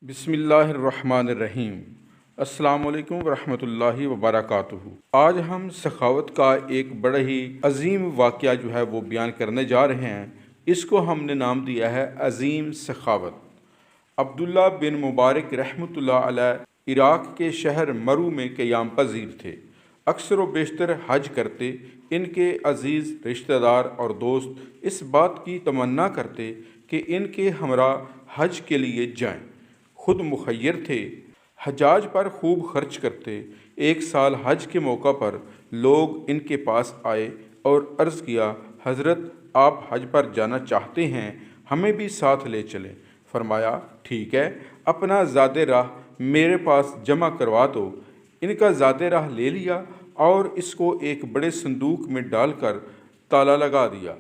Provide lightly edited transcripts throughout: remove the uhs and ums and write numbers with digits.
بسم اللہ الرحمن الرحیم۔ السلام علیکم ورحمۃ اللہ وبرکاتہ۔ آج ہم سخاوت کا ایک بڑا ہی عظیم واقعہ جو ہے وہ بیان کرنے جا رہے ہیں۔ اس کو ہم نے نام دیا ہے عظیم سخاوت۔ عبداللہ بن مبارک رحمۃ اللہ علیہ عراق کے شہر مرو میں قیام پذیر تھے۔ اکثر و بیشتر حج کرتے۔ ان کے عزیز رشتہ دار اور دوست اس بات کی تمنا کرتے کہ ان کے ہمراہ حج کے لیے جائیں۔ خود مخیر تھے، حجاج پر خوب خرچ کرتے۔ ایک سال حج کے موقع پر لوگ ان کے پاس آئے اور عرض کیا، حضرت آپ حج پر جانا چاہتے ہیں، ہمیں بھی ساتھ لے چلیں۔ فرمایا، ٹھیک ہے، اپنا زاد راہ میرے پاس جمع کروا دو۔ ان کا زاد راہ لے لیا اور اس کو ایک بڑے صندوق میں ڈال کر تالا لگا دیا۔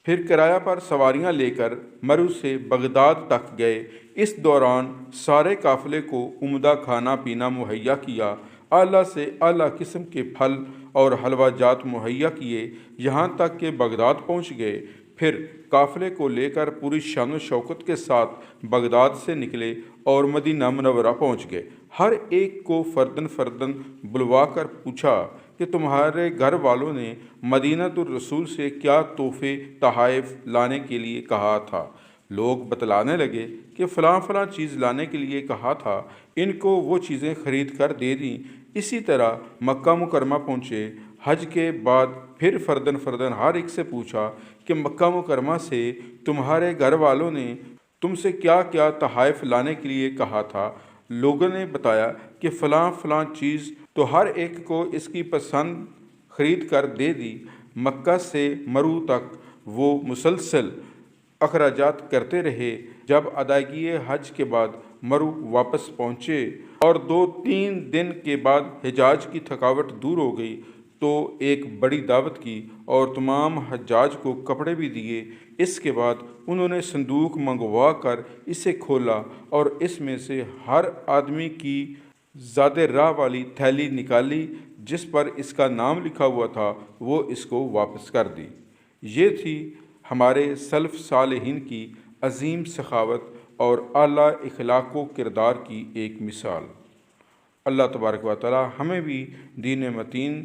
پھر کرایہ پر سواریاں لے کر مرو سے بغداد تک گئے۔ اس دوران سارے قافلے کو عمدہ کھانا پینا مہیا کیا، اعلیٰ سے اعلیٰ قسم کے پھل اور حلوہ جات مہیا کیے، یہاں تک کہ بغداد پہنچ گئے۔ پھر قافلے کو لے کر پوری شان و شوکت کے ساتھ بغداد سے نکلے اور مدینہ منورہ پہنچ گئے۔ ہر ایک کو فرداً فرداً بلوا کر پوچھا کہ تمہارے گھر والوں نے مدینۃ الرسول سے کیا تحفے تحائف لانے کے لیے کہا تھا؟ لوگ بتلانے لگے کہ فلاں فلاں چیز لانے کے لیے کہا تھا، ان کو وہ چیزیں خرید کر دے دیں۔ اسی طرح مکہ مکرمہ پہنچے۔ حج کے بعد پھر فرداً فرداً ہر ایک سے پوچھا کہ مکہ مکرمہ سے تمہارے گھر والوں نے تم سے کیا کیا تحائف لانے کے لیے کہا تھا؟ لوگوں نے بتایا کہ فلاں فلاں چیز، تو ہر ایک کو اس کی پسند خرید کر دے دی۔ مکہ سے مرو تک وہ مسلسل اخراجات کرتے رہے۔ جب ادائیگی حج کے بعد مرو واپس پہنچے اور 2-3 دن کے بعد حجاج کی تھکاوٹ دور ہو گئی تو ایک بڑی دعوت کی اور تمام حجاج کو کپڑے بھی دیے۔ اس کے بعد انہوں نے صندوق منگوا کر اسے کھولا اور اس میں سے ہر آدمی کی زاد راہ والی تھیلی نکالی جس پر اس کا نام لکھا ہوا تھا، وہ اس کو واپس کر دی۔ یہ تھی ہمارے سلف صالحین کی عظیم سخاوت اور اعلیٰ اخلاق و کردار کی ایک مثال۔ اللہ تبارک و تعالی ہمیں بھی دین متین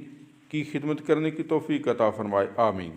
کی خدمت کرنے کی توفیق عطا فرمائے، آمین۔